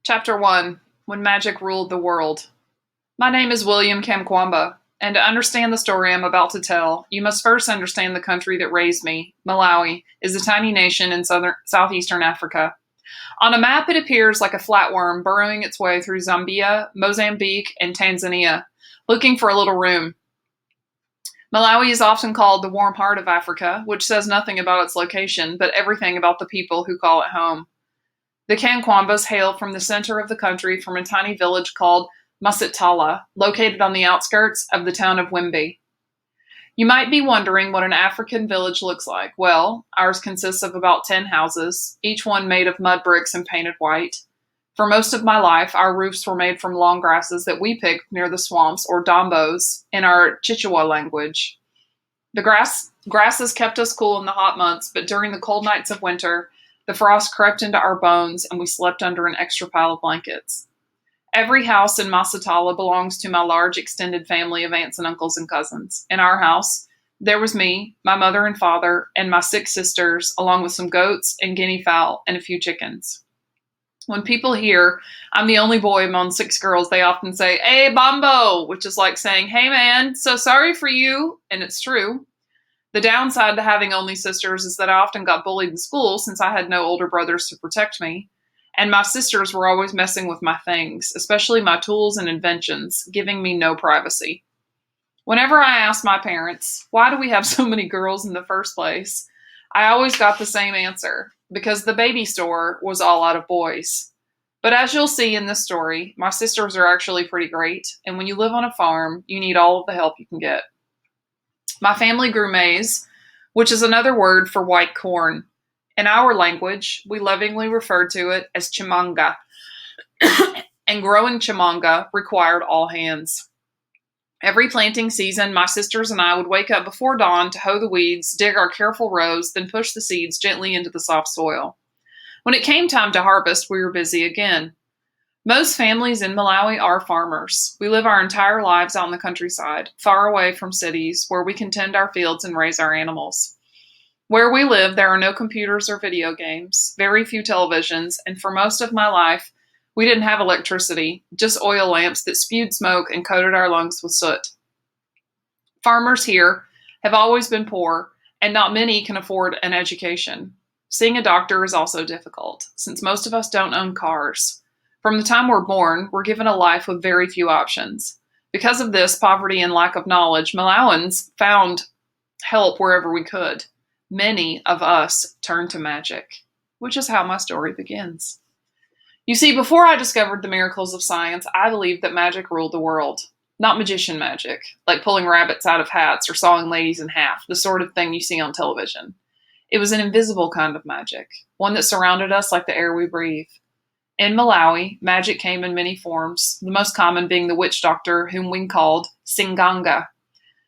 Chapter 1 When Magic Ruled the World. My name is William Kamkwamba, and to understand the story I'm about to tell, you must first understand the country that raised me. Malawi is a tiny nation in southeastern Africa. On a map, it appears like a flatworm burrowing its way through Zambia, Mozambique, and Tanzania, looking for a little room. Malawi is often called the warm heart of Africa, which says nothing about its location, but everything about the people who call it home. The Kamkwambas hail from the center of the country from a tiny village called Masitala, located on the outskirts of the town of Wimbi. You might be wondering what an African village looks like. Well, ours consists of about 10 houses, each one made of mud bricks and painted white. For most of my life, our roofs were made from long grasses that we picked near the swamps, or dombos, in our Chichewa language. The grasses kept us cool in the hot months, but during the cold nights of winter, the frost crept into our bones and we slept under an extra pile of blankets. Every house in Masitala belongs to my large extended family of aunts and uncles and cousins. In our house, there was me, my mother and father, and my 6 sisters, along with some goats and guinea fowl and a few chickens. When people hear I'm the only boy among 6 girls, they often say, "Hey, Bombo," which is like saying, "Hey, man, so sorry for you," and it's true. The downside to having only sisters is that I often got bullied in school since I had no older brothers to protect me, and my sisters were always messing with my things, especially my tools and inventions, giving me no privacy. Whenever I asked my parents, why do we have so many girls in the first place, I always got the same answer, because the baby store was all out of boys. But as you'll see in this story, my sisters are actually pretty great, and when you live on a farm, you need all of the help you can get. My family grew maize, which is another word for white corn. In our language, we lovingly referred to it as chimanga, and growing chimanga required all hands. Every planting season, my sisters and I would wake up before dawn to hoe the weeds, dig our careful rows, then push the seeds gently into the soft soil. When it came time to harvest, we were busy again. Most families in Malawi are farmers. We live our entire lives out in the countryside, far away from cities, where we can tend our fields and raise our animals. Where we live, there are no computers or video games, very few televisions, and for most of my life, we didn't have electricity, just oil lamps that spewed smoke and coated our lungs with soot. Farmers here have always been poor, and not many can afford an education. Seeing a doctor is also difficult, since most of us don't own cars. From the time we're born, we're given a life with very few options. Because of this poverty and lack of knowledge, Malawans found help wherever we could. Many of us turned to magic, which is how my story begins. You see, before I discovered the miracles of science, I believed that magic ruled the world. Not magician magic, like pulling rabbits out of hats or sawing ladies in half, the sort of thing you see on television. It was an invisible kind of magic, one that surrounded us like the air we breathe. In Malawi, magic came in many forms, the most common being the witch doctor, whom we called Singanga.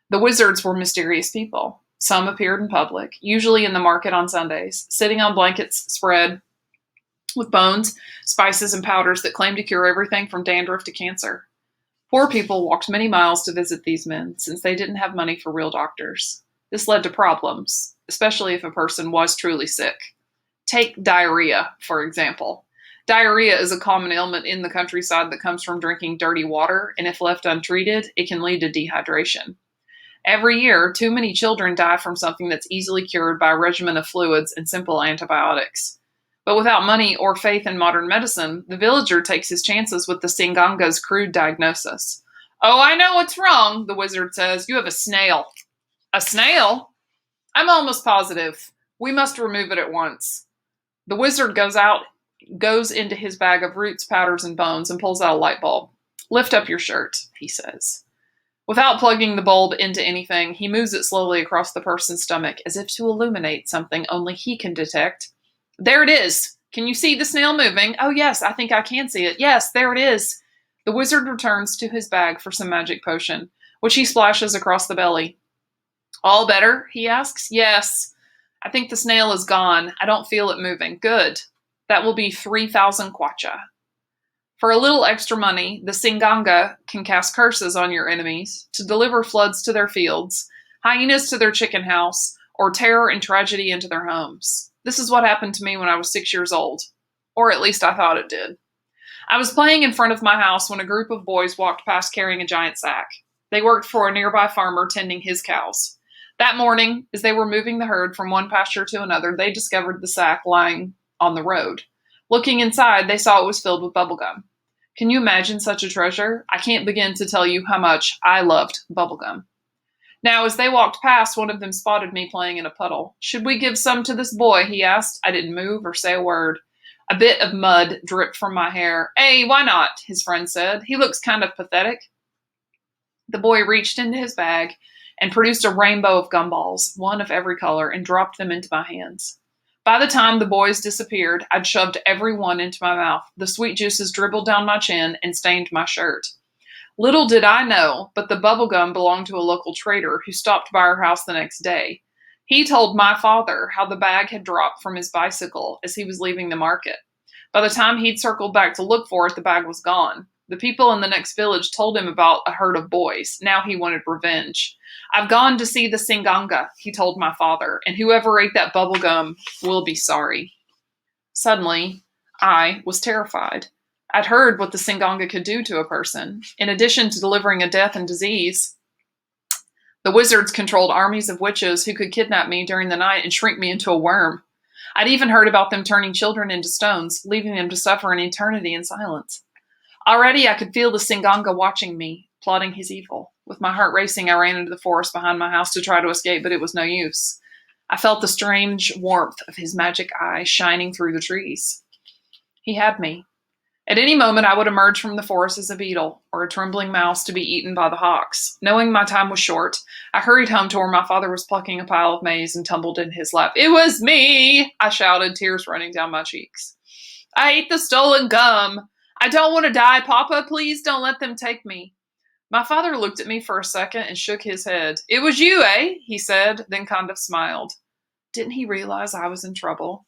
The wizards were mysterious people. Some appeared in public, usually in the market on Sundays, sitting on blankets spread with bones, spices, and powders that claimed to cure everything from dandruff to cancer. Poor people walked many miles to visit these men, since they didn't have money for real doctors. This led to problems, especially if a person was truly sick. Take diarrhea, for example. Diarrhea is a common ailment in the countryside that comes from drinking dirty water, and if left untreated, it can lead to dehydration. Every year, too many children die from something that's easily cured by a regimen of fluids and simple antibiotics. But without money or faith in modern medicine, the villager takes his chances with the Singanga's crude diagnosis. "Oh, I know what's wrong," the wizard says. "You have a snail." "A snail? I'm almost positive. We must remove it at once." The wizard goes into his bag of roots, powders, and bones and pulls out a light bulb. "Lift up your shirt," he says. Without plugging the bulb into anything, he moves it slowly across the person's stomach as if to illuminate something only he can detect. "There it is. Can you see the snail moving?" "Oh yes, I think I can see it. Yes, there it is." The wizard returns to his bag for some magic potion, which he splashes across the belly. "All better?" he asks. "Yes. I think the snail is gone. I don't feel it moving." "Good. That will be 3,000 kwacha." For a little extra money, the Singanga can cast curses on your enemies, to deliver floods to their fields, hyenas to their chicken house, or terror and tragedy into their homes. This is what happened to me when I was 6 years old. Or at least I thought it did. I was playing in front of my house when a group of boys walked past carrying a giant sack. They worked for a nearby farmer tending his cows. That morning, as they were moving the herd from one pasture to another, they discovered the sack lying on the road. Looking inside, they saw it was filled with bubblegum. Can you imagine such a treasure? I can't begin to tell you how much I loved bubblegum. Now, as they walked past, one of them spotted me playing in a puddle. Should we give some to this boy? He asked. I didn't move or say a word. A bit of mud dripped from my hair. Hey, why not? His friend said. He looks kind of pathetic. The boy reached into his bag and produced a rainbow of gumballs, one of every color, and dropped them into my hands. By the time the boys disappeared, I'd shoved every one into my mouth. The sweet juices dribbled down my chin and stained my shirt. Little did I know, but the bubblegum belonged to a local trader who stopped by our house the next day. He told my father how the bag had dropped from his bicycle as he was leaving the market. By the time he'd circled back to look for it, the bag was gone. The people in the next village told him about a herd of boys. Now he wanted revenge. I've gone to see the Singanga, he told my father, and whoever ate that bubblegum will be sorry. Suddenly, I was terrified. I'd heard what the Singanga could do to a person. In addition to delivering a death and disease, the wizards controlled armies of witches who could kidnap me during the night and shrink me into a worm. I'd even heard about them turning children into stones, leaving them to suffer an eternity in silence. Already I could feel the Singanga watching me, plotting his evil. With my heart racing, I ran into the forest behind my house to try to escape, but it was no use. I felt the strange warmth of his magic eye shining through the trees. He had me. At any moment, I would emerge from the forest as a beetle or a trembling mouse to be eaten by the hawks. Knowing my time was short, I hurried home to where my father was plucking a pile of maize and tumbled in his lap. It was me, I shouted, tears running down my cheeks. I ate the stolen gum. I don't want to die, Papa. Please don't let them take me. My father looked at me for a second and shook his head. It was you, eh? He said, then kind of smiled. Didn't he realize I was in trouble?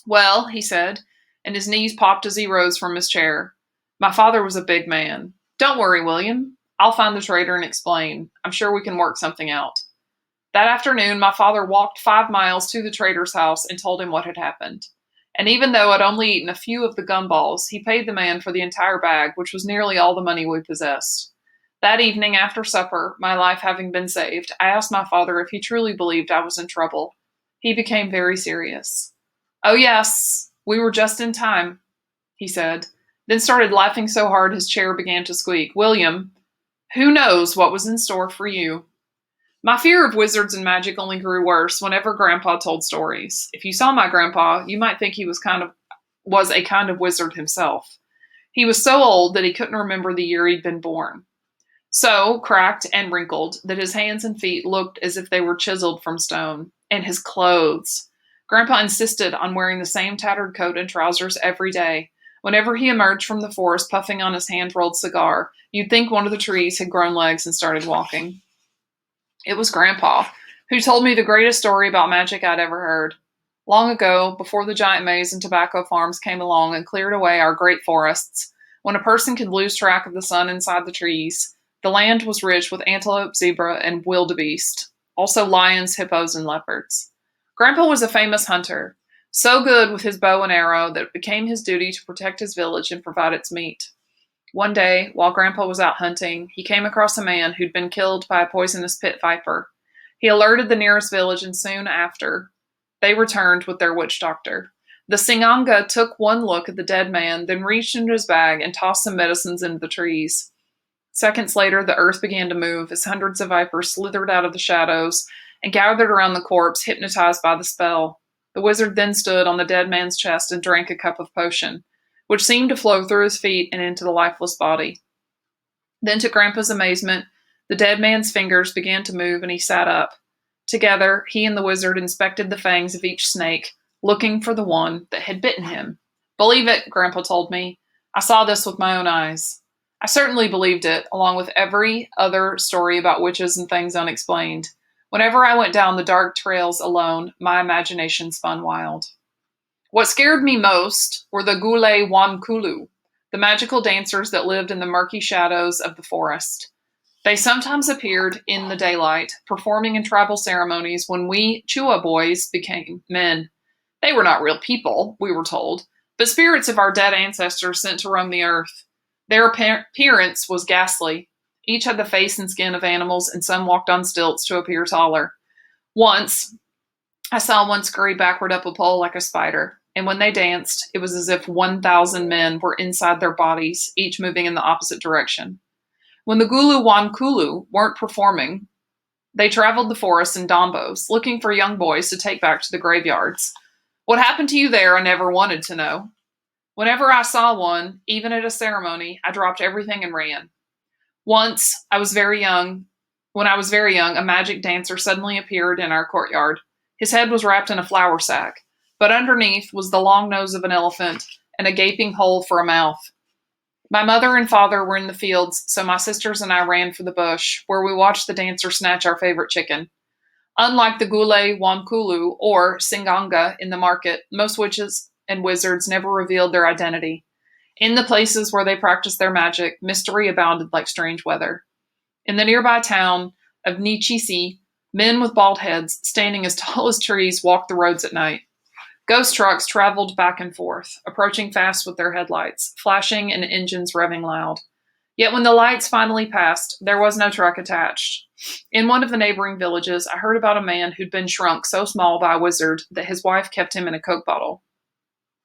Well, he said, and his knees popped as he rose from his chair. My father was a big man. Don't worry, William. I'll find the trader and explain. I'm sure we can work something out. That afternoon, my father walked 5 miles to the trader's house and told him what had happened. And even though I'd only eaten a few of the gumballs, he paid the man for the entire bag, which was nearly all the money we possessed. That evening, after supper, my life having been saved, I asked my father if he truly believed I was in trouble. He became very serious. Oh, yes, we were just in time, he said, then started laughing so hard his chair began to squeak. William, who knows what was in store for you? My fear of wizards and magic only grew worse whenever Grandpa told stories. If you saw my grandpa, you might think he was a kind of wizard himself. He was so old that he couldn't remember the year he'd been born. So cracked and wrinkled that his hands and feet looked as if they were chiseled from stone. And his clothes. Grandpa insisted on wearing the same tattered coat and trousers every day. Whenever he emerged from the forest puffing on his hand-rolled cigar, you'd think one of the trees had grown legs and started walking. It was Grandpa, who told me the greatest story about magic I'd ever heard. Long ago, before the giant maize and tobacco farms came along and cleared away our great forests, when a person could lose track of the sun inside the trees, the land was rich with antelope, zebra, and wildebeest, also lions, hippos, and leopards. Grandpa was a famous hunter, so good with his bow and arrow that it became his duty to protect his village and provide its meat. One day, while Grandpa was out hunting, he came across a man who'd been killed by a poisonous pit viper. He alerted the nearest village, and soon after, they returned with their witch doctor. The Singanga took one look at the dead man, then reached into his bag and tossed some medicines into the trees. Seconds later, the earth began to move as hundreds of vipers slithered out of the shadows and gathered around the corpse, hypnotized by the spell. The wizard then stood on the dead man's chest and drank a cup of potion, which seemed to flow through his feet and into the lifeless body. Then, to Grandpa's amazement, the dead man's fingers began to move and he sat up. Together, he and the wizard inspected the fangs of each snake, looking for the one that had bitten him. Believe it, Grandpa told me. I saw this with my own eyes. I certainly believed it, along with every other story about witches and things unexplained. Whenever I went down the dark trails alone, my imagination spun wild. What scared me most were the Gule Wankulu, the magical dancers that lived in the murky shadows of the forest. They sometimes appeared in the daylight, performing in tribal ceremonies when we Chua boys became men. They were not real people, we were told, but spirits of our dead ancestors sent to roam the earth. Their appearance was ghastly. Each had the face and skin of animals, and some walked on stilts to appear taller. Once, I saw one scurry backward up a pole like a spider, and when they danced, it was as if 1,000 men were inside their bodies, each moving in the opposite direction. When the Gulu Wankulu weren't performing, they traveled the forest in dombos, looking for young boys to take back to the graveyards. What happened to you there, I never wanted to know. Whenever I saw one, even at a ceremony, I dropped everything and ran. Once, when I was very young, a magic dancer suddenly appeared in our courtyard. His head was wrapped in a flour sack, but underneath was the long nose of an elephant and a gaping hole for a mouth. My mother and father were in the fields, so my sisters and I ran for the bush, where we watched the dancer snatch our favorite chicken. Unlike the Gule Wankulu or Singanga in the market, most witches and wizards never revealed their identity. In the places where they practiced their magic, mystery abounded like strange weather. In the nearby town of Nichisi, men with bald heads, standing as tall as trees, walked the roads at night. Ghost trucks traveled back and forth, approaching fast with their headlights, flashing and engines revving loud. Yet when the lights finally passed, there was no truck attached. In one of the neighboring villages, I heard about a man who'd been shrunk so small by a wizard that his wife kept him in a Coke bottle.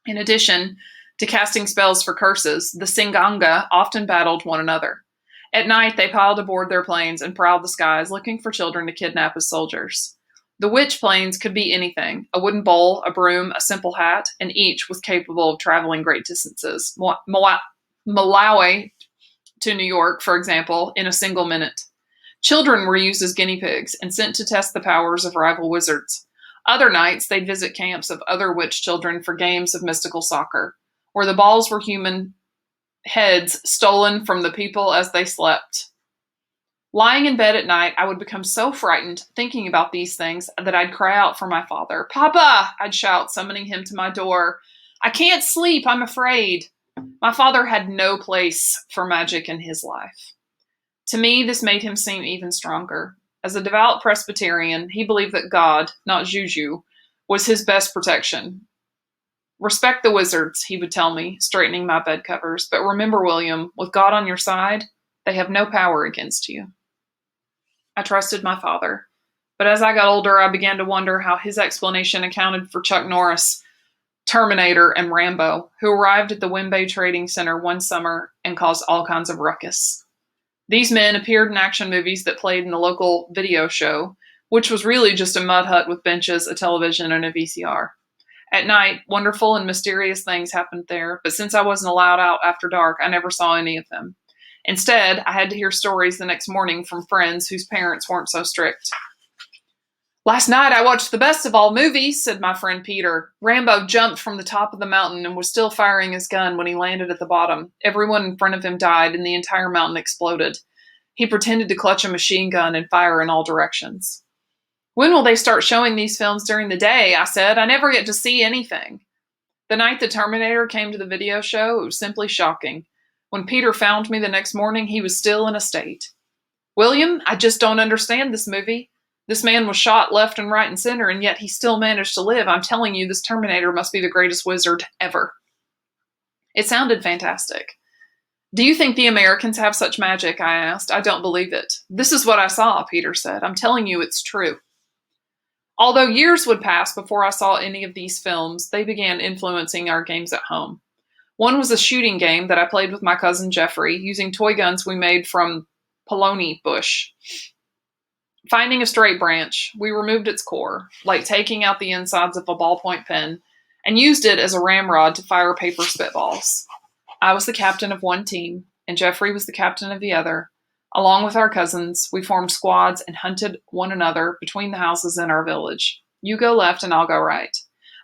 In addition to casting spells for curses, the Singanga often battled one another. At night, they piled aboard their planes and prowled the skies, looking for children to kidnap as soldiers. The witch planes could be anything: a wooden bowl, a broom, a simple hat, and each was capable of traveling great distances. Malawi to New York, for example, in a single minute. Children were used as guinea pigs and sent to test the powers of rival wizards. Other nights, they'd visit camps of other witch children for games of mystical soccer, where the balls were human heads stolen from the people as they slept. Lying in bed at night, I would become so frightened thinking about these things that I'd cry out for my father. "Papa!" I'd shout, summoning him to my door. "I can't sleep, I'm afraid." My father had no place for magic in his life. To me, this made him seem even stronger. As a devout Presbyterian, he believed that God, not juju, was his best protection. "Respect the wizards," he would tell me, straightening my bed covers. "But remember, William, with God on your side, they have no power against you." I trusted my father. But as I got older, I began to wonder how his explanation accounted for Chuck Norris, Terminator, and Rambo, who arrived at the Wimbay Trading Center one summer and caused all kinds of ruckus. These men appeared in action movies that played in the local video show, which was really just a mud hut with benches, a television, and a VCR. At night, wonderful and mysterious things happened there, but since I wasn't allowed out after dark, I never saw any of them. Instead, I had to hear stories the next morning from friends whose parents weren't so strict. "Last night I watched the best of all movies," said my friend Peter. "Rambo jumped from the top of the mountain and was still firing his gun when he landed at the bottom. Everyone in front of him died and the entire mountain exploded. He pretended to clutch a machine gun and fire in all directions." "When will they start showing these films during the day?" I said. "I never get to see anything." The night the Terminator came to the video show, it was simply shocking. When Peter found me the next morning, he was still in a state. "William, I just don't understand this movie. This man was shot left and right and center, and yet he still managed to live. I'm telling you, this Terminator must be the greatest wizard ever." It sounded fantastic. "Do you think the Americans have such magic?" I asked. "I don't believe it." "This is what I saw," Peter said. "I'm telling you, it's true." Although years would pass before I saw any of these films, they began influencing our games at home. One was a shooting game that I played with my cousin Jeffrey, using toy guns we made from polony bush. Finding a straight branch, we removed its core, like taking out the insides of a ballpoint pen, and used it as a ramrod to fire paper spitballs. I was the captain of one team, and Jeffrey was the captain of the other. Along with our cousins, we formed squads and hunted one another between the houses in our village. You go left and I'll go right.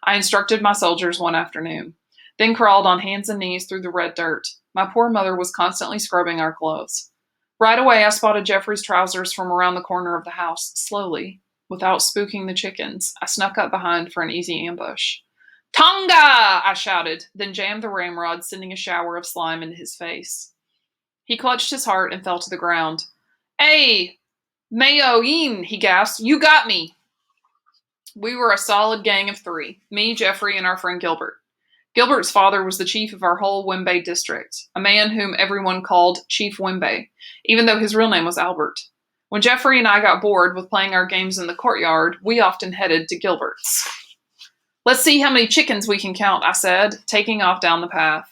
I instructed my soldiers one afternoon, then crawled on hands and knees through the red dirt. My poor mother was constantly scrubbing our clothes. Right away, I spotted Jeffrey's trousers from around the corner of the house. Slowly, without spooking the chickens, I snuck up behind for an easy ambush. "Tonga!" I shouted, then jammed the ramrod, sending a shower of slime into his face. He clutched his heart and fell to the ground. "Hey, Mayoin!" he gasped. "You got me!" We were a solid gang of three, me, Jeffrey, and our friend Gilbert. Gilbert's father was the chief of our whole Wembe district, a man whom everyone called Chief Wembe, even though his real name was Albert. When Jeffrey and I got bored with playing our games in the courtyard, we often headed to Gilbert's. Let's see how many chickens we can count, I said, taking off down the path.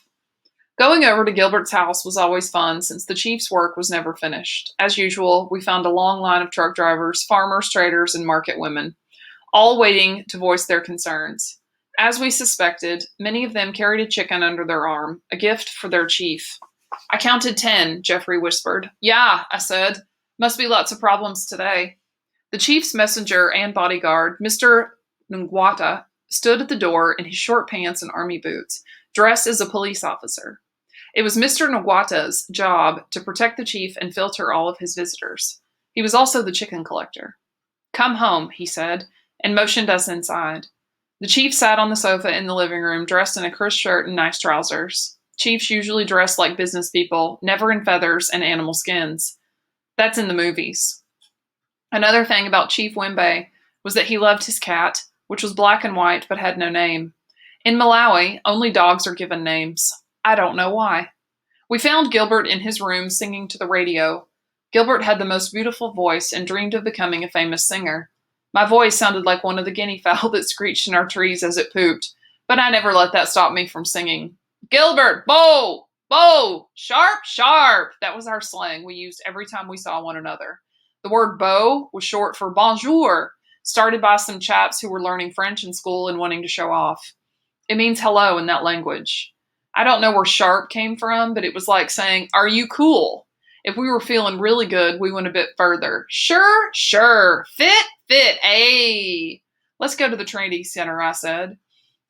Going over to Gilbert's house was always fun since the chief's work was never finished. As usual, we found a long line of truck drivers, farmers, traders, and market women, all waiting to voice their concerns. As we suspected, many of them carried a chicken under their arm, a gift for their chief. I counted 10, Jeffrey whispered. Yeah, I said. Must be lots of problems today. The chief's messenger and bodyguard, Mr. Ngwata, stood at the door in his short pants and army boots, dressed as a police officer. It was Mr. Ngwata's job to protect the chief and filter all of his visitors. He was also the chicken collector. Come home, he said, and motioned us inside. The chief sat on the sofa in the living room, dressed in a crisp shirt and nice trousers. Chiefs usually dress like business people, never in feathers and animal skins. That's in the movies. Another thing about Chief Wembe was that he loved his cat, which was black and white but had no name. In Malawi, only dogs are given names. I don't know why. We found Gilbert in his room singing to the radio. Gilbert had the most beautiful voice and dreamed of becoming a famous singer. My voice sounded like one of the guinea fowl that screeched in our trees as it pooped, but I never let that stop me from singing. Gilbert, bo, bo, sharp, sharp. That was our slang we used every time we saw one another. The word bo was short for bonjour, started by some chaps who were learning French in school and wanting to show off. It means hello in that language. I don't know where sharp came from, but it was like saying, are you cool? If we were feeling really good, we went a bit further. Sure, sure. Fit, fit, ayy. Let's go to the training center, I said.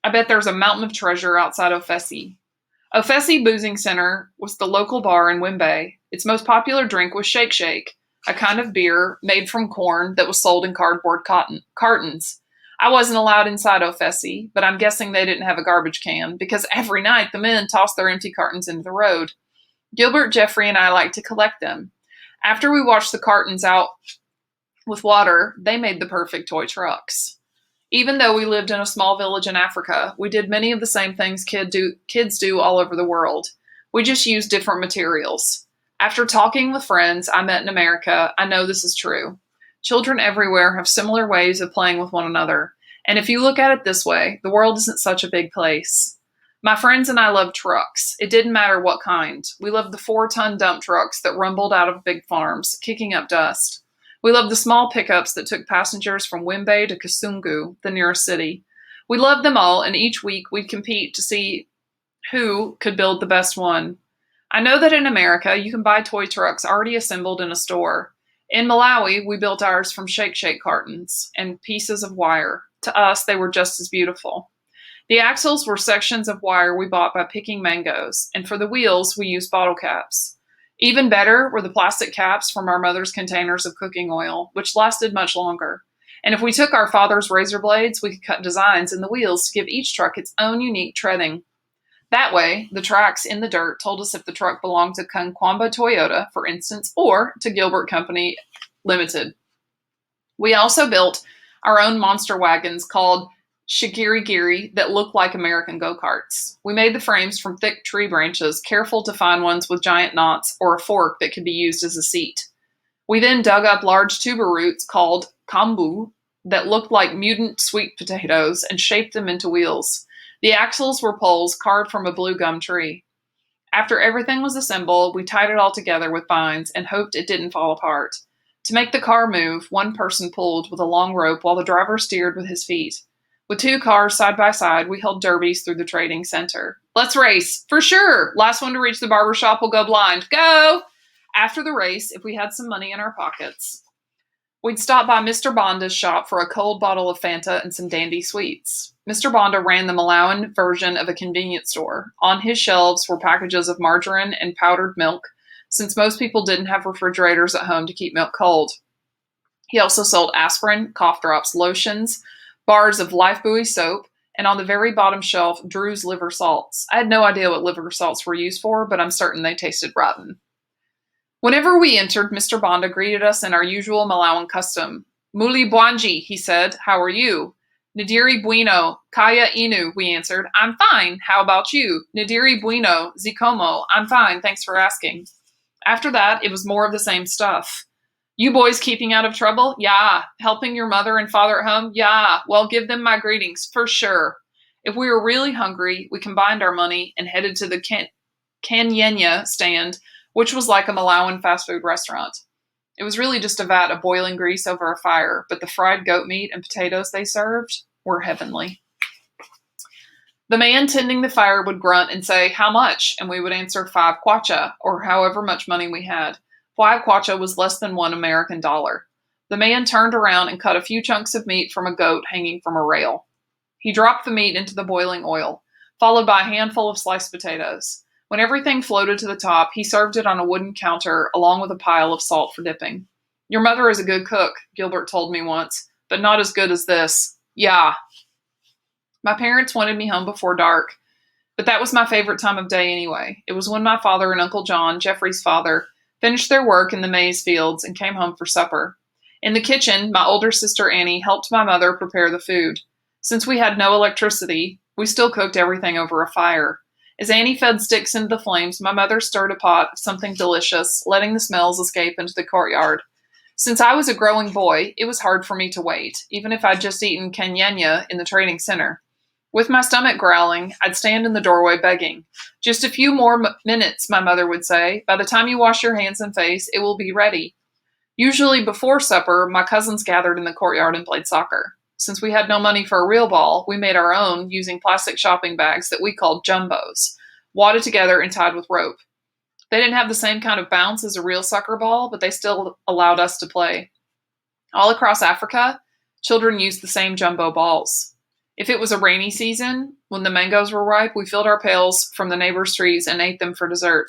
I bet there's a mountain of treasure outside Ofesi. Ofesi Boozing Center was the local bar in Wembe. Its most popular drink was Shake Shake, a kind of beer made from corn that was sold in cardboard cartons. I wasn't allowed inside Ofesi, but I'm guessing they didn't have a garbage can, because every night the men tossed their empty cartons into the road. Gilbert, Jeffrey, and I liked to collect them. After we washed the cartons out with water, they made the perfect toy trucks. Even though we lived in a small village in Africa, we did many of the same things kids do all over the world. We just used different materials. After talking with friends I met in America, I know this is true. Children everywhere have similar ways of playing with one another. And if you look at it this way, the world isn't such a big place. My friends and I loved trucks. It didn't matter what kind. We loved the 4-ton dump trucks that rumbled out of big farms, kicking up dust. We loved the small pickups that took passengers from Wembe to Kasungu, the nearest city. We loved them all, and each week we'd compete to see who could build the best one. I know that in America, you can buy toy trucks already assembled in a store. In Malawi, we built ours from Shake Shake cartons and pieces of wire. To us, they were just as beautiful. The axles were sections of wire we bought by picking mangoes, and for the wheels, we used bottle caps. Even better were the plastic caps from our mother's containers of cooking oil, which lasted much longer. And if we took our father's razor blades, we could cut designs in the wheels to give each truck its own unique treading. That way, the tracks in the dirt told us if the truck belonged to Kankwamba Toyota, for instance, or to Gilbert Company Limited. We also built our own monster wagons called Shigiri-giri that looked like American go-karts. We made the frames from thick tree branches, careful to find ones with giant knots or a fork that could be used as a seat. We then dug up large tuber roots called kambu that looked like mutant sweet potatoes and shaped them into wheels. The axles were poles carved from a blue gum tree. After everything was assembled, we tied it all together with vines and hoped it didn't fall apart. To make the car move, one person pulled with a long rope while the driver steered with his feet. With 2 cars side by side, we held derbies through the trading center. Let's race. For sure. Last one to reach the barber shop will go blind. Go! After the race, if we had some money in our pockets, we'd stop by Mr. Bonda's shop for a cold bottle of Fanta and some dandy sweets. Mr. Bonda ran the Malawian version of a convenience store. On his shelves were packages of margarine and powdered milk, since most people didn't have refrigerators at home to keep milk cold. He also sold aspirin, cough drops, lotions, bars of Lifebuoy soap, and on the very bottom shelf, Drew's liver salts. I had no idea what liver salts were used for, but I'm certain they tasted rotten. Whenever we entered, Mr. Bonda greeted us in our usual Malawian custom. Muli Bwanji, he said. How are you? Nadiri bueno, kaya inu, we answered. I'm fine. How about you? Nadiri bueno, zikomo. I'm fine. Thanks for asking. After that, it was more of the same stuff. You boys keeping out of trouble? Yeah. Helping your mother and father at home? Yeah. Well, give them my greetings, for sure. If we were really hungry, we combined our money and headed to the Kanyenya stand, which was like a Malawian fast food restaurant. It was really just a vat of boiling grease over a fire, but the fried goat meat and potatoes they served were heavenly. The man tending the fire would grunt and say, "How much?" And we would answer 5 kwacha, or however much money we had. 5 kwacha was less than $1 American. The man turned around and cut a few chunks of meat from a goat hanging from a rail. He dropped the meat into the boiling oil, followed by a handful of sliced potatoes. When everything floated to the top, he served it on a wooden counter along with a pile of salt for dipping. Your mother is a good cook, Gilbert told me once, but not as good as this. Yeah. My parents wanted me home before dark, but that was my favorite time of day anyway. It was when my father and Uncle John, Jeffrey's father, finished their work in the maize fields and came home for supper. In the kitchen, my older sister Annie helped my mother prepare the food. Since we had no electricity, we still cooked everything over a fire. As Annie fed sticks into the flames, my mother stirred a pot of something delicious, letting the smells escape into the courtyard. Since I was a growing boy, it was hard for me to wait, even if I'd just eaten kenyanya in the trading center. With my stomach growling, I'd stand in the doorway begging. Just a few more minutes, my mother would say. By the time you wash your hands and face, it will be ready. Usually before supper, my cousins gathered in the courtyard and played soccer. Since we had no money for a real ball, we made our own using plastic shopping bags that we called jumbos, wadded together and tied with rope. They didn't have the same kind of bounce as a real soccer ball, but they still allowed us to play. All across Africa, children used the same jumbo balls. If it was a rainy season, when the mangoes were ripe, we filled our pails from the neighbors' trees and ate them for dessert.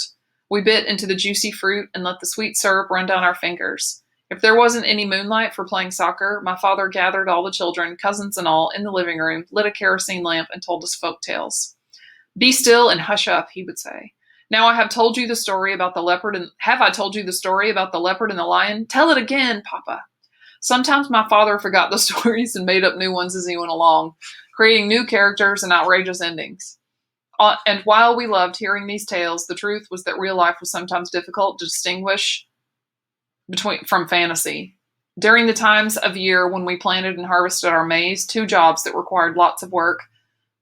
We bit into the juicy fruit and let the sweet syrup run down our fingers. If there wasn't any moonlight for playing soccer, my father gathered all the children, cousins and all, in the living room, lit a kerosene lamp, and told us folk tales. Be still and hush up, he would say. Now I have told you the story about the leopard and have I told you the story about the leopard and the lion? Tell it again, Papa. Sometimes my father forgot the stories and made up new ones as he went along, creating new characters and outrageous endings. And while we loved hearing these tales, the truth was that real life was sometimes difficult to distinguish from fantasy. During the times of year when we planted and harvested our maize, 2 jobs that required lots of work,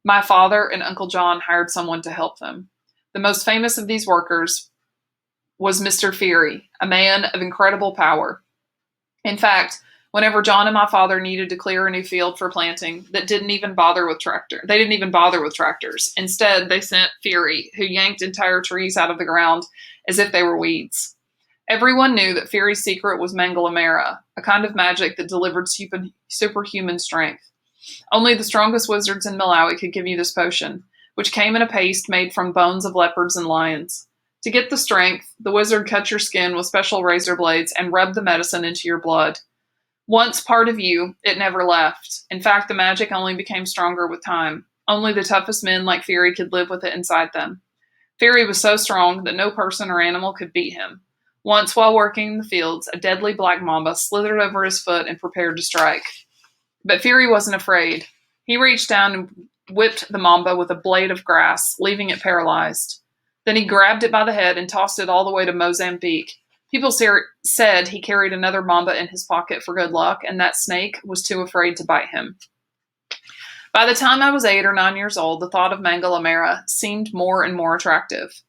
my father and Uncle John hired someone to help them. The most famous of these workers was Mr. Feary, a man of incredible power. In fact, whenever John and my father needed to clear a new field for planting, they didn't even bother with tractors. Instead, they sent Feary, who yanked entire trees out of the ground as if they were weeds. Everyone knew that Feary's secret was Mangalamera, a kind of magic that delivered superhuman strength. Only the strongest wizards in Malawi could give you this potion, which came in a paste made from bones of leopards and lions. To get the strength, the wizard cut your skin with special razor blades and rubbed the medicine into your blood. Once part of you, it never left. In fact, the magic only became stronger with time. Only the toughest men like Feary could live with it inside them. Feary was so strong that no person or animal could beat him. Once, while working in the fields, a deadly black mamba slithered over his foot and prepared to strike. But Feary wasn't afraid. He reached down and whipped the mamba with a blade of grass, leaving it paralyzed. Then he grabbed it by the head and tossed it all the way to Mozambique. People said he carried another mamba in his pocket for good luck, and that snake was too afraid to bite him. By the time I was 8 or 9 years old, the thought of Mangalamera seemed more and more attractive.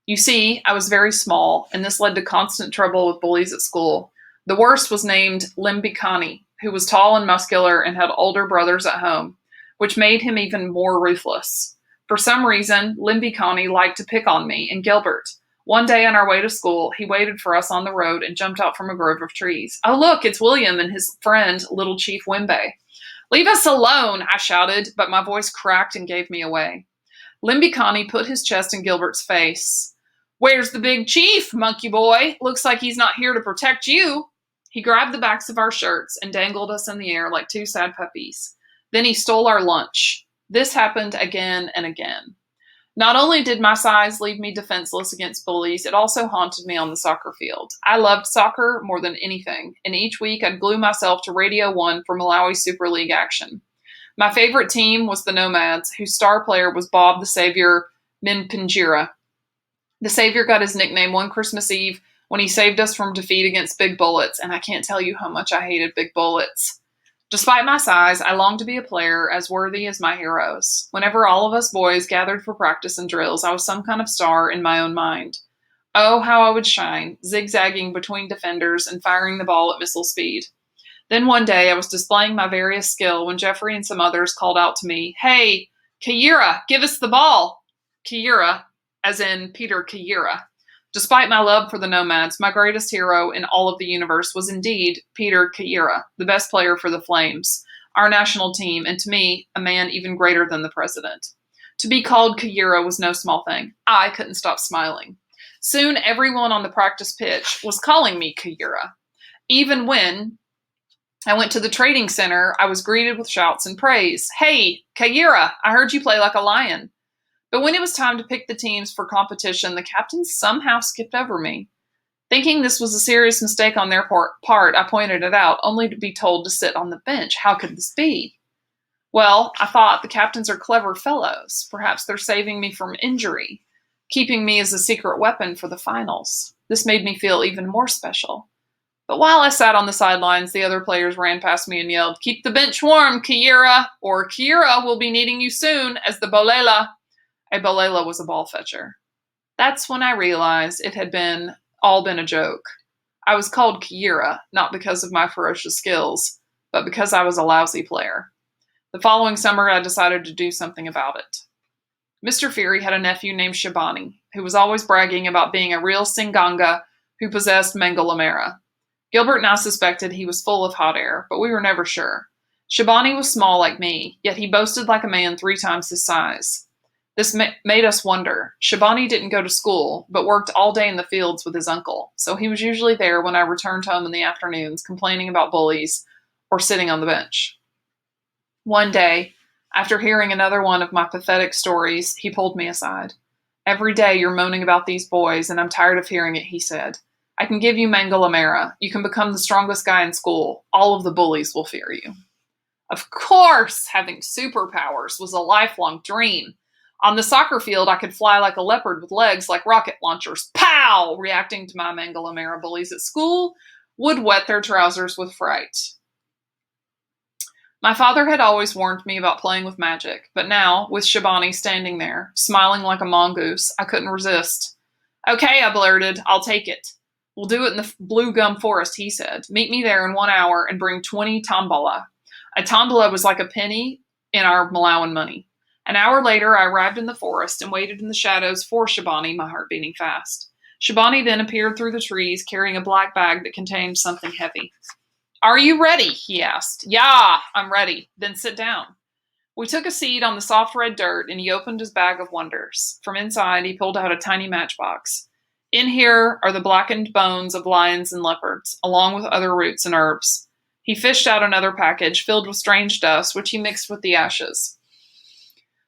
You see, I was very small, and this led to constant trouble with bullies at school. The worst was named Limbikani, who was tall and muscular and had older brothers at home, which made him even more ruthless. For some reason, Limbikani liked to pick on me and Gilbert. One day on our way to school, he waited for us on the road and jumped out from a grove of trees. "Oh, look, it's William and his friend, Little Chief Wimbe." "Leave us alone," I shouted, but my voice cracked and gave me away. Limbikani put his chest in Gilbert's face. "Where's the big chief, monkey boy? Looks like he's not here to protect you." He grabbed the backs of our shirts and dangled us in the air like 2 sad puppies. Then he stole our lunch. This happened again and again. Not only did my size leave me defenseless against bullies, it also haunted me on the soccer field. I loved soccer more than anything, and each week I'd glue myself to Radio 1 for Malawi Super League action. My favorite team was the Nomads, whose star player was Bob the Savior Minpinjira. The Savior got his nickname one Christmas Eve when he saved us from defeat against Big Bullets, and I can't tell you how much I hated Big Bullets. Despite my size, I longed to be a player as worthy as my heroes. Whenever all of us boys gathered for practice and drills, I was some kind of star in my own mind. Oh, how I would shine, zigzagging between defenders and firing the ball at missile speed. Then one day I was displaying my various skill when Jeffrey and some others called out to me, "Hey, Kayira, give us the ball!" Kayira, as in Peter Kayira. Despite my love for the Nomads, my greatest hero in all of the universe was indeed Peter Kayira, the best player for the Flames, our national team, and to me, a man even greater than the president. To be called Kayira was no small thing. I couldn't stop smiling. Soon everyone on the practice pitch was calling me Kayira. Even when I went to the trading center, I was greeted with shouts and praise. "Hey, Kayira, I heard you play like a lion." But when it was time to pick the teams for competition, the captains somehow skipped over me. Thinking this was a serious mistake on their part, I pointed it out, only to be told to sit on the bench. How could this be? Well, I thought the captains are clever fellows. Perhaps they're saving me from injury, keeping me as a secret weapon for the finals. This made me feel even more special. But while I sat on the sidelines, the other players ran past me and yelled, "Keep the bench warm, Kayira, or Kayira will be needing you soon as the bolela." A bolela was a ball fetcher. That's when I realized it had all been a joke. I was called Kayira, not because of my ferocious skills, but because I was a lousy player. The following summer, I decided to do something about it. Mr. Feary had a nephew named Shabani, who was always bragging about being a real Singanga who possessed Mangalamera. Gilbert and I suspected he was full of hot air, but we were never sure. Shabani was small like me, yet he boasted like a man 3 times his size. This made us wonder. Shabani didn't go to school, but worked all day in the fields with his uncle, so he was usually there when I returned home in the afternoons, complaining about bullies or sitting on the bench. One day, after hearing another one of my pathetic stories, he pulled me aside. "Every day you're moaning about these boys, and I'm tired of hearing it," he said. "I can give you Mangalamera. You can become the strongest guy in school. All of the bullies will fear you." Of course, having superpowers was a lifelong dream. On the soccer field, I could fly like a leopard with legs like rocket launchers. Pow! Reacting to my Mangalamera bullies at school would wet their trousers with fright. My father had always warned me about playing with magic, but now, with Shabani standing there, smiling like a mongoose, I couldn't resist. "Okay," I blurted, "I'll take it." "We'll do it in the Blue Gum Forest," he said. "Meet me there in 1 hour and bring 20 tambala." A tambala was like a penny in our Malawan money. An hour later, I arrived in the forest and waited in the shadows for Shabani, my heart beating fast. Shabani then appeared through the trees, carrying a black bag that contained something heavy. "Are you ready?" he asked. "Yeah, I'm ready." "Then sit down." We took a seat on the soft red dirt, and he opened his bag of wonders. From inside, he pulled out a tiny matchbox. "In here are the blackened bones of lions and leopards, along with other roots and herbs." He fished out another package filled with strange dust, which he mixed with the ashes.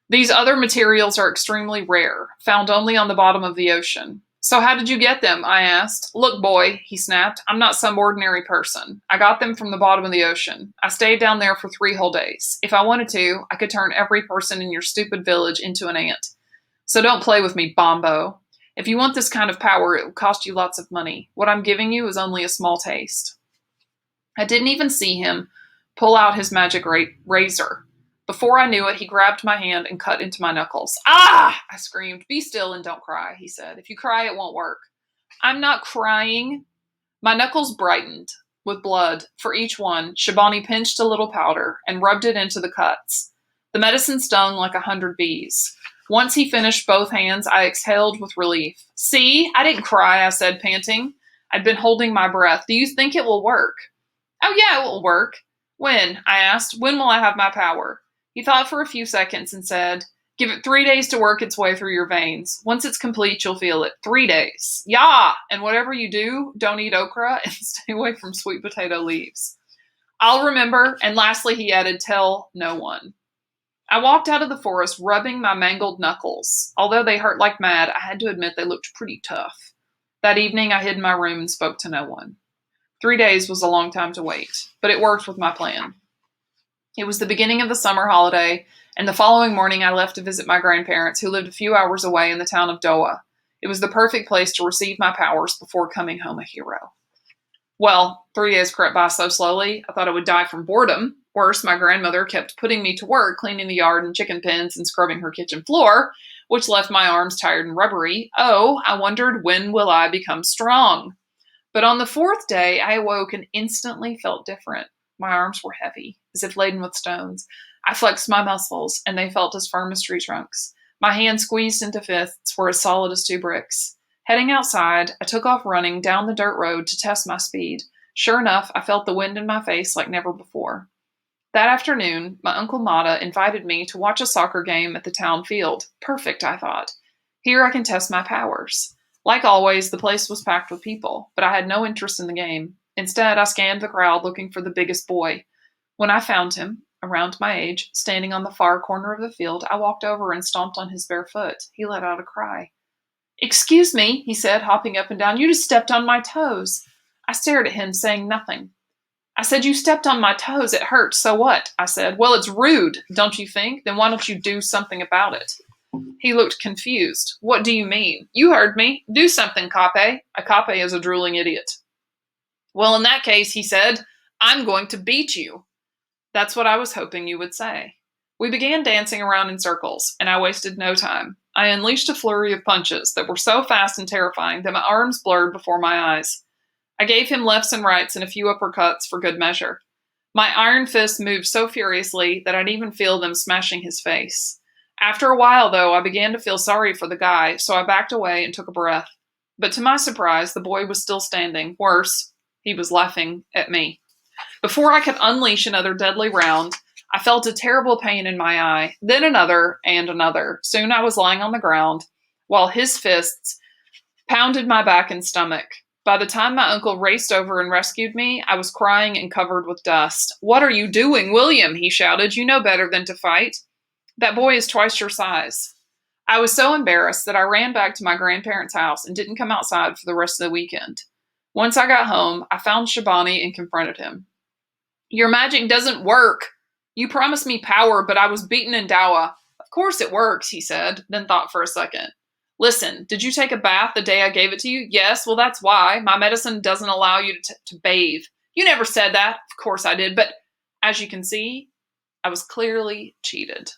"These other materials are extremely rare, found only on the bottom of the ocean." "So how did you get them?" I asked. "Look, boy," he snapped, "I'm not some ordinary person. I got them from the bottom of the ocean. I stayed down there for 3 whole days. If I wanted to, I could turn every person in your stupid village into an ant. So don't play with me, Bombo. If you want this kind of power, it will cost you lots of money. What I'm giving you is only a small taste." I didn't even see him pull out his magic razor. Before I knew it, he grabbed my hand and cut into my knuckles. "Ah!" I screamed. "Be still and don't cry," he said. "If you cry, it won't work." "I'm not crying." My knuckles brightened with blood. For each one, Shabani pinched a little powder and rubbed it into the cuts. The medicine stung like 100 bees. Once he finished both hands, I exhaled with relief. "See, I didn't cry," I said, panting. I'd been holding my breath. "Do you think it will work?" "Oh yeah, it will work." "When?" I asked. "When will I have my power?" He thought for a few seconds and said, "Give it 3 days to work its way through your veins. Once it's complete, you'll feel it. 3 days. Yeah! And whatever you do, don't eat okra and stay away from sweet potato leaves." "I'll remember." And lastly, he added, "Tell no one." I walked out of the forest, rubbing my mangled knuckles. Although they hurt like mad, I had to admit they looked pretty tough. That evening, I hid in my room and spoke to no one. 3 days was a long time to wait, but it worked with my plan. It was the beginning of the summer holiday, and the following morning I left to visit my grandparents, who lived a few hours away in the town of Doha. It was the perfect place to receive my powers before coming home a hero. Well, 3 days crept by so slowly, I thought I would die from boredom. Worse, my grandmother kept putting me to work cleaning the yard and chicken pens and scrubbing her kitchen floor, which left my arms tired and rubbery. Oh, I wondered, when will I become strong? But on the fourth day, I awoke and instantly felt different. My arms were heavy, as if laden with stones. I flexed my muscles, and they felt as firm as tree trunks. My hands squeezed into fists were as solid as 2 bricks. Heading outside, I took off running down the dirt road to test my speed. Sure enough, I felt the wind in my face like never before. That afternoon, my Uncle Mata invited me to watch a soccer game at the town field. Perfect, I thought. Here I can test my powers. Like always, the place was packed with people, but I had no interest in the game. Instead, I scanned the crowd looking for the biggest boy. When I found him, around my age, standing on the far corner of the field, I walked over and stomped on his bare foot. He let out a cry. "Excuse me," he said, hopping up and down. "You just stepped on my toes." I stared at him, saying nothing. "I said you stepped on my toes. It hurts. So what?" I said. "Well, it's rude, don't you think? Then why don't you do something about it?" He looked confused. "What do you mean?" "You heard me. Do something, Cape." A Cape is a drooling idiot. "Well, in that case," he said, "I'm going to beat you." That's what I was hoping you would say. We began dancing around in circles, and I wasted no time. I unleashed a flurry of punches that were so fast and terrifying that my arms blurred before my eyes. I gave him lefts and rights and a few uppercuts for good measure. My iron fists moved so furiously that I'd even feel them smashing his face. After a while, though, I began to feel sorry for the guy, so I backed away and took a breath. But to my surprise, the boy was still standing. Worse, he was laughing at me. Before I could unleash another deadly round, I felt a terrible pain in my eye, then another and another. Soon I was lying on the ground, while his fists pounded my back and stomach. By the time my uncle raced over and rescued me, I was crying and covered with dust. "What are you doing, William?" he shouted. "You know better than to fight. That boy is twice your size." I was so embarrassed that I ran back to my grandparents' house and didn't come outside for the rest of the weekend. Once I got home, I found Shabani and confronted him. "Your magic doesn't work. You promised me power, but I was beaten in Dawa." "Of course it works," he said, then thought for a second. "Listen, did you take a bath the day I gave it to you?" "Yes, well, that's why. My medicine doesn't allow you to bathe." "You never said that." "Of course I did, but as you can see, I was clearly cheated."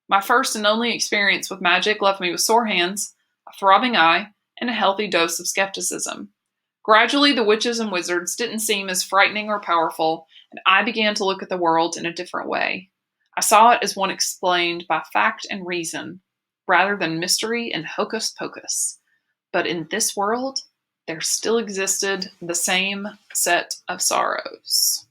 My first and only experience with magic left me with sore hands, a throbbing eye, and a healthy dose of skepticism. Gradually, the witches and wizards didn't seem as frightening or powerful, and I began to look at the world in a different way. I saw it as one explained by fact and reason, rather than mystery and hocus pocus. But in this world, there still existed the same set of sorrows.